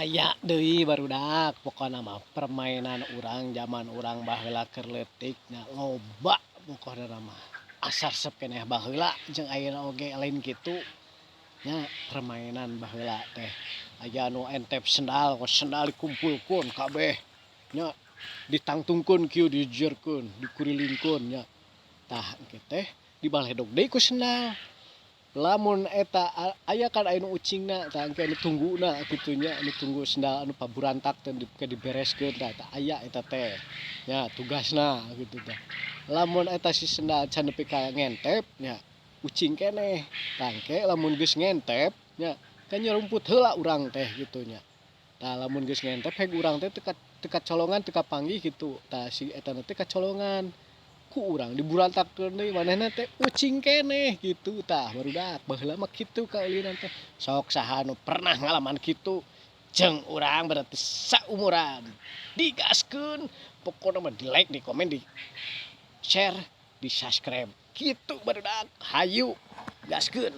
Aya deui barudak pokona mah permainan urang zaman urang baheula keur leutikna loba pokona mah. Asar resep keneh baheula jeung ayeuna oge lain kitu nya permainan baheula teh. Aya anu entep sendal, sendal dikumpulkeun kabeh nya ditangtungkeun kieu dijieurkeun, dikurilingkeun nya. Tah engke teh dibaledog deui ku sendal. Lamun eta aya kan anu ucingna tah engke anu tungguna kitu nya, anu tunggu sendal anu paburantak teh dibereskeun tah aya eta teh. Nya tugasna kitu tah. Lamun eta si sendal can nepi ka ngentep nya ucing keneh. Tah engke lamun geus ngentep nya kan nyerumput heula urang teh kitu nya. Tah lamun geus ngentep heg urang teh teu kacolongan teu kapanggih kitu. Tah si eta teh kacolongan. Ku urang diburantakkeun deui manehna teh ucing keneh kitu tah barudak baheula mah kitu kaulinan teh sok saha anu pernah ngalaman kitu jeung urang berarti saumuran digaskeun pokona mah di like di komen di share di subscribe kitu barudak hayu gaskeun.